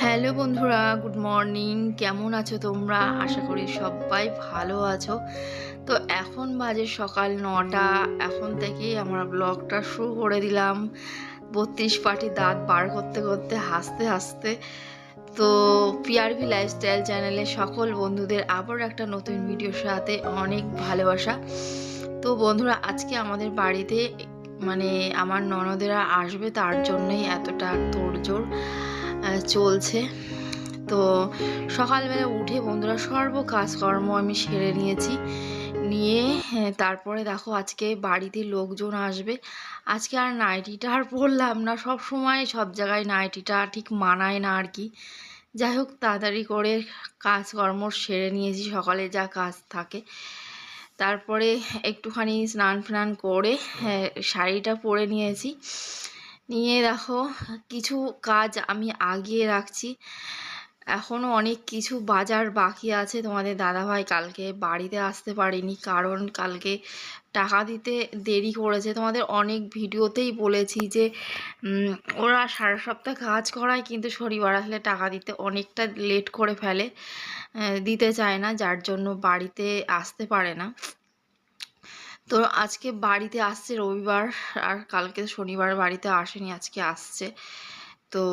Hello বন্ধুরা, good morning. কেমন আছো তোমরা? আশা করি সবাই ভালো আছো। তো এখন বাজে সকাল ৯টা। এখন থেকেই আমরা ব্লগটা শুরু করে দিলাম ৩২ পাটি দাঁত বার করতে করতে হাসতে হাসতে। তো পিআরভি লাইফস্টাইল চ্যানেলে সকল বন্ধুদের আবার একটা নতুন ভিডিওর সাথে অনেক ভালোবাসা। তো বন্ধুরা, আজকে আমাদের বাড়িতে মানে আমার ননদেরা আসবে, তার জন্যই এতটা তোড়জোড় চলছে। তো সকালবেলা উঠে বন্ধুরা সর্ব কাজকর্ম আমি সেরে নিয়েছি। তারপরে দেখো আজকে বাড়িতে লোকজন আসবে। আজকে আর নাইটিটা আর পরলাম না, সব সময় সব জায়গায় নাইটিটা ঠিক মানায় না আর কি। যাই হোক, তাড়াতাড়ি করে কাজকর্ম সেরে নিয়েছি, সকালে যা কাজ থাকে। তারপরে একটুখানি স্নান ফ্নান করে শাড়িটা পরে নিয়েছি। নিয়ে দেখো কিছু কাজ আমি আগিয়ে রাখছি। এখনও অনেক কিছু বাজার বাকি আছে। তোমাদের দাদাভাই কালকে বাড়িতে আসতে পারেনি, কারণ কালকে টাকা দিতে দেরি করেছে। তোমাদের অনেক ভিডিওতেই বলেছি যে ওরা সারা সপ্তাহ কাজ করায়, কিন্তু শনিবার আসলে টাকা দিতে অনেকটা লেট করে ফেলে, দিতে চায় না, যার জন্য বাড়িতে আসতে পারে না। তো আজকে বাড়িতে আসছে রবিবার, আর কালকে শনিবার বাড়িতে আসেনি, আজকে আসছে। তো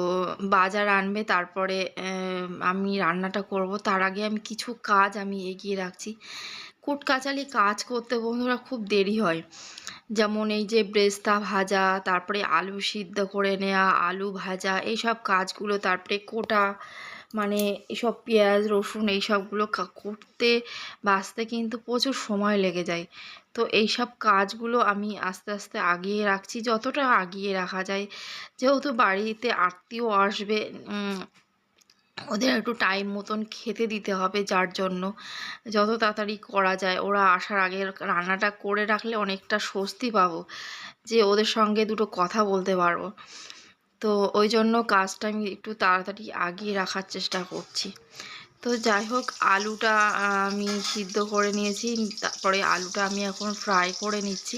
বাজার আনবে, তারপরে আমি রান্নাটা করব। তার আগে আমি কিছু কাজ আমি এগিয়ে রাখছি। কুটকাচালি কাজ করতে বন্ধুরা খুব দেরি হয়। যেমন এই যে ব্রেস্তা ভাজা, তারপরে আলু সিদ্ধ করে নেওয়া, আলু ভাজা, এইসব কাজগুলো, তারপরে কোটা মানে এসব পেঁয়াজ রসুন এইসবগুলো করতে বাছতে কিন্তু প্রচুর সময় লেগে যায়। তো এইসব কাজগুলো আমি আস্তে আস্তে আগিয়ে রাখছি, যতটা আগিয়ে রাখা যায়। যেহেতু বাড়িতে আত্মীয় আসবে, ওদের একটু টাইম মতন খেতে দিতে হবে, যার জন্য যত তাড়াতাড়ি করা যায়, ওরা আসার আগে রান্নাটা করে রাখলে অনেকটা স্বস্তি পাবো, যে ওদের সঙ্গে দুটো কথা বলতে পারবো। তো ওই জন্য কাজটা আমি একটু তাড়াতাড়ি আগিয়ে রাখার চেষ্টা করছি। তো যাই হোক, আলুটা আমি সিদ্ধ করে নিয়েছি, তারপরে আলুটা আমি এখন ফ্রাই করে নিচ্ছি।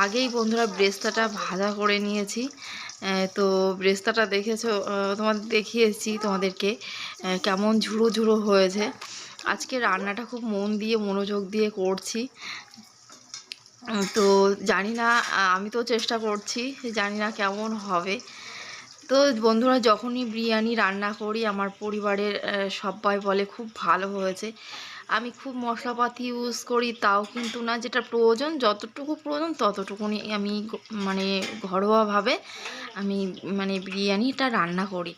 আগেই বন্ধুরা ব্রেস্তাটা ভাজা করে নিয়েছি। তো ব্রেস্তাটা দেখেছো, তোমাদের দেখিয়েছি তোমাদেরকে কেমন ঝুড়ো ঝুড়ো হয়েছে। আজকে রান্নাটা খুব মন দিয়ে মনোযোগ দিয়ে করছি। তো জানি না, আমি তো চেষ্টা করছি, জানি না কেমন হবে। তো বন্ধুরা, যখনই বিরিয়ানি রান্না করি আমার পরিবারের সবাই বলে খুব ভালো হয়েছে। আমি খুব মশলাপাতি ইউজ করি, তাও কিন্তু না, যেটা প্রয়োজন, যতটুকু প্রয়োজন ততটুকুনি আমি মানে ঘরোয়াভাবে আমি মানে বিরিয়ানিটা রান্না করি।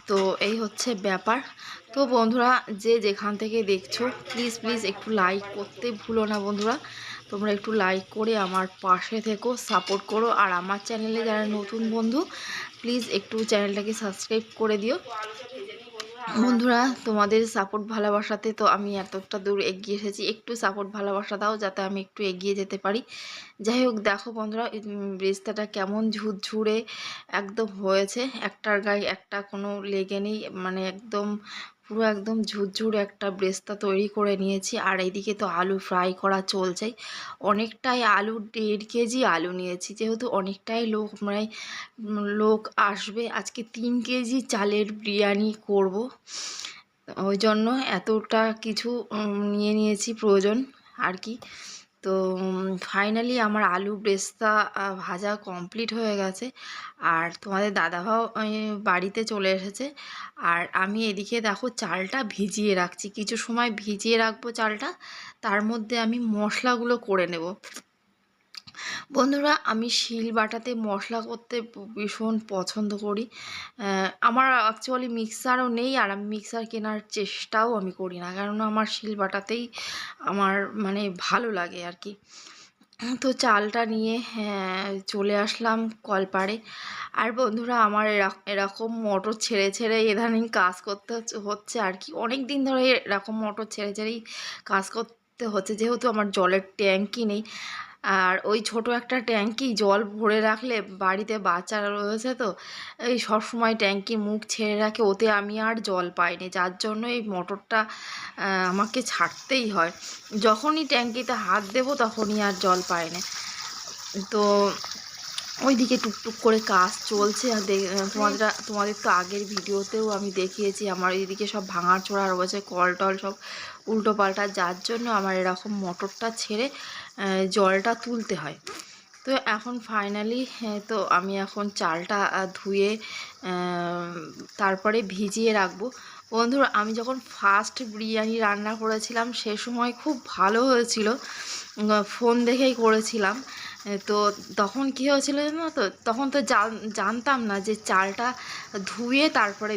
তো এই হচ্ছে ব্যাপার। তো বন্ধুরা, যে যেখান থেকে দেখছো প্লিজ প্লিজ একটু লাইক করতে ভুলো না বন্ধুরা। তোমরা একটু লাইক করে আমার পাশে থেকো, সাপোর্ট করো। আর আমার চ্যানেলে যারা নতুন বন্ধু, প্লিজ একটু চ্যানেলটাকে সাবস্ক্রাইব করে দিও বন্ধুরা। তোমাদের সাপোর্ট ভালোবাসাতে তো আমি এতটা দূর এগিয়ে এসেছি। একটু সাপোর্ট ভালোবাসা দাও যাতে আমি একটু এগিয়ে যেতে পারি। যাই হোক, দেখো বন্ধুরা, ব্রেস্তাটা কেমন ঝুরঝুরে একদম হয়েছে, একটার গায়ে একটা কোনো লেগে নেই, মানে একদম পুরো একদম ঝুরঝুরে একটা ব্রেস্তা তৈরি করে নিয়েছি। আর এইদিকে তো আলু ফ্রাই করা চলছেই। অনেকটাই আলু, 1.5 কেজি আলু নিয়েছি, যেহেতু অনেকটাই লোক আসবে। আজকে 3 কেজি চালের বিরিয়ানি করব, ওই জন্য এতটা কিছু নিয়ে নিয়েছি প্রয়োজন আর কি। তো ফাইনালি আমার আলু ব্রেস্তা ভাজা কমপ্লিট হয়ে গেছে। আর তোমাদের দাদাভাও বাড়িতে চলে এসেছে। আর আমি এদিকে দেখো চালটা ভিজিয়ে রাখছি, কিছু সময় ভিজিয়ে রাখবো চালটা, তার মধ্যে আমি মশলাগুলো করে নেব। বন্ধুরা, আমি শিল বাটাতে মশলা করতে ভীষণ পছন্দ করি। আমার অ্যাকচুয়ালি মিক্সারও নেই, আর আমি মিক্সার কেনার চেষ্টাও আমি করি না, কেননা আমার শিল বাটাতেই আমার মানে ভালো লাগে আর কি। তো চালটা নিয়ে চলে আসলাম কলপাড়ে। আর বন্ধুরা, আমার এরকম মোটর ছেড়ে ছেড়ে ইদানিং কাজ করতে হচ্ছে আর কি। অনেক দিন ধরে এরকম মোটর ছেড়ে ছেড়েই কাজ করতে হচ্ছে, যেহেতু আমার জলের ট্যাঙ্কি নেই। আর ওই ছোট একটা ট্যাঙ্কি জল ভরে রাখলে, বাড়িতে বাচ্চারা রয়েছে তো এই সব সময় ট্যাঙ্কির মুখ ছেড়ে রাখে, ওতে আমি আর জল পাইনি, যার জন্য এই মোটরটা আমাকে ছাড়তেই হয়। যখনই ট্যাঙ্কিতে হাত দেবো তখনই আর জল পাই না। তো ওইদিকে টুকটুক করে কাজ চলছে। আর তোমাদের তো আগের ভিডিওতেও আমি দেখিয়েছি আমার এইদিকে সব ভাঙাচোরা রয়েছে, কল টল সব উল্টো পাল্টা, যার জন্য আমার এরকম মোটরটা ছেড়ে জলটা তুলতে হয়। তো এখন ফাইনালি তো আমি এখন চালটা ধুয়ে তারপরে ভিজিয়ে রাখবো। বন্ধুরা, আমি যখন ফার্স্ট বিরিয়ানি রান্না করেছিলাম সে সময় খুব ভালো হয়েছিল, ফোন দেখেই করেছিলাম। তো তখন কী হয়েছিল জানো তো, তখন তো জানতাম না যে চালটা ধুয়ে তারপরে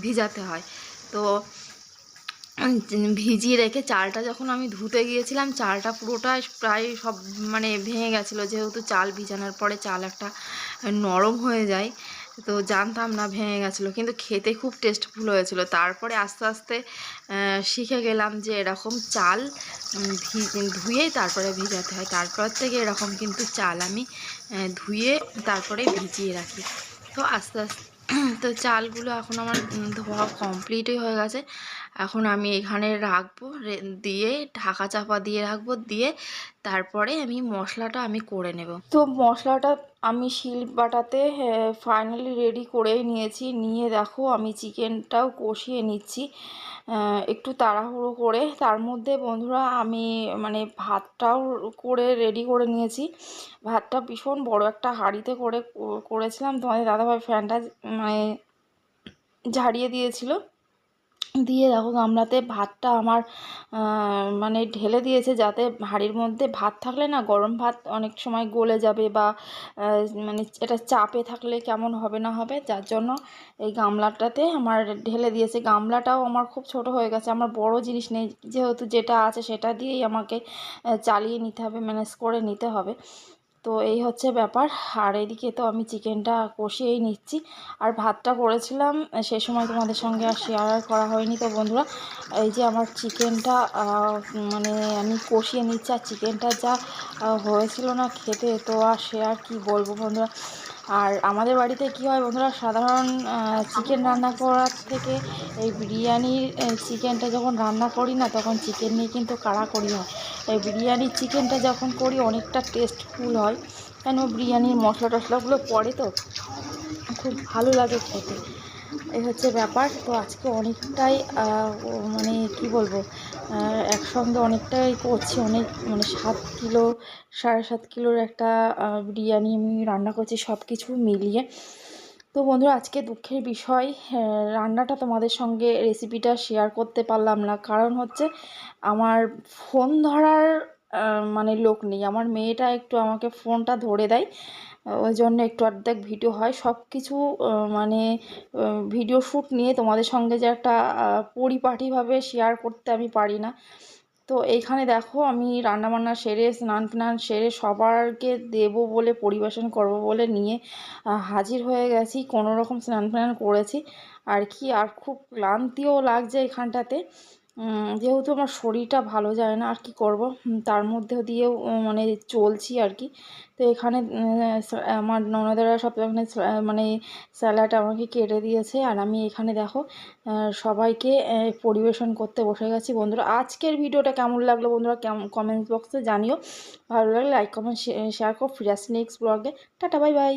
ভিজাতে হয়। তো ভিজিয়ে রেখে চালটা যখন আমি ধুতে গিয়েছিলাম, চালটা পুরোটাই প্রায় সব মানে ভেঙে গেছিলো, যেহেতু চাল ভিজানোর পরে চাল একটা নরম হয়ে যায়। তো জানতাম না ভেঙে গেছিলো, কিন্তু খেতে খুব টেস্টফুল হয়েছিল। তারপরে আস্তে আস্তে শিখে গেলাম যে এরকম চাল ধুয়েই তারপরে ভিজাতে হয়। তারপর থেকে এরকম কিন্তু চাল আমি ধুয়ে তারপরে ভিজিয়ে রাখি। তো আস্তে আস্তে তো চালগুলো এখন আমার ধোয়া কমপ্লিটই হয়ে গেছে। এখন আমি এখানে রাখবো, দিয়ে ঢাকা চাপা দিয়ে রাখবো, দিয়ে তারপরে আমি মশলাটা আমি করে নেব। তো মশলাটা আমি শিল বাটাতে ফাইনালি রেডি করেই নিয়েছি। নিয়ে দেখো আমি চিকেনটাও কষিয়ে নিচ্ছি একটু তাড়াহুড়ো করে। তার মধ্যে বন্ধুরা আমি মানে ভাতটাও করে রেডি করে নিয়েছি। ভাতটা ভীষণ বড় একটা হাঁড়িতে করেছিলাম। তোমাদের দাদাভাই ফ্যানটা মানে ঝাড়িয়ে দিয়েছিল, দিয়ে দেখো গামলাতে ভাতটা আমার মানে ঢেলে দিয়েছে, যাতে হাঁড়ির মধ্যে ভাত থাকলে না গরম ভাত অনেক সময় গলে যাবে, বা মানে এটা চাপে থাকলে কেমন হবে না হবে, যার জন্য এই গামলাটাতে আমার ঢেলে দিয়েছে। গামলাটাও আমার খুব ছোট হয়ে গেছে, আমার বড় জিনিস নেই, যেহেতু যেটা আছে সেটা দিয়েই আমাকে চালিয়ে নিতে হবে, ম্যানেজ করে নিতে হবে। তো এই হচ্ছে ব্যাপার। আর এদিকে তো আমি চিকেনটা কষিয়েই নিচ্ছি, আর ভাতটা করেছিলাম সে সময় তোমাদের সঙ্গে আর শেয়ার করা হয়নি। তো বন্ধুরা, এই যে আমার চিকেনটা মানে আমি কষিয়ে নিচ্ছি, আর চিকেনটা যা হয়েছিল না খেতে, তো আর সে আর কি বলবো বন্ধুরা। আর আমাদের বাড়িতে কি হয় বন্ধুরা, সাধারণ চিকেন রান্না করার থেকে এই বিরিয়ানির চিকেনটা যখন রান্না করি না, তখন চিকেন নিয়ে কিন্তু কাড়াকড়ি হয়। এই বিরিয়ানির চিকেনটা যখন করি অনেকটা টেস্টফুল হয়, কেন বিরিয়ানির মশলা টশলাগুলো পড়ে, তো খুব ভালো লাগে খেতে। এই হচ্ছে ব্যাপার। তো আজকে অনেকটাই মানে কি বলবো, একসঙ্গে অনেকটাই করছি, অনেক মানে 7 কিলো 7.5 কিলোর একটা বিরিয়ানি আমি রান্না করছি সব কিছু মিলিয়ে। তো বন্ধুরা, আজকে দুঃখের বিষয়, রান্নাটা তোমাদের সঙ্গে রেসিপিটা শেয়ার করতে পারলাম না। কারণ হচ্ছে আমার ফোন ধরার মানে লোক নেই। আমার মেয়েটা একটু আমাকে ফোনটা ধরে দেয়, ওই জন্য একটু অর্ধেক ভিডিও হয়। সব কিছু মানে ভিডিও শ্যুট নিয়ে তোমাদের সঙ্গে যে একটা পরিপাটিভাবে শেয়ার করতে আমি পারি না। তো এইখানে দেখো আমি রান্নাবান্না সেরে স্নান টান সেরে সবারকে দেবো বলে, পরিবেশন করব বলে নিয়ে হাজির হয়ে গেছি। কোনো রকম স্নান টান করেছি আর কি, আর খুব ক্লান্তিও লাগছে এখানটাতে, যেহেতু আমার শরীরটা ভালো যায় না, আর কি করব, তার মধ্যে দিয়েও মানে চলছি আর কি। তো এখানে আমার ননদেরা সব এখানে মানে স্যালাড আমাকে কেটে দিয়েছে, আর আমি এখানে দেখো সবাইকে পরিবেশন করতে বসে গেছি। বন্ধুরা, আজকের ভিডিওটা কেমন লাগলো বন্ধুরা, কমেন্টস বক্সে জানিও। ভালো লাগলে লাইক কমেন্ট শেয়ার করো। ফিরে আসছি নেক্সট ব্লগে। Tata, bye bye.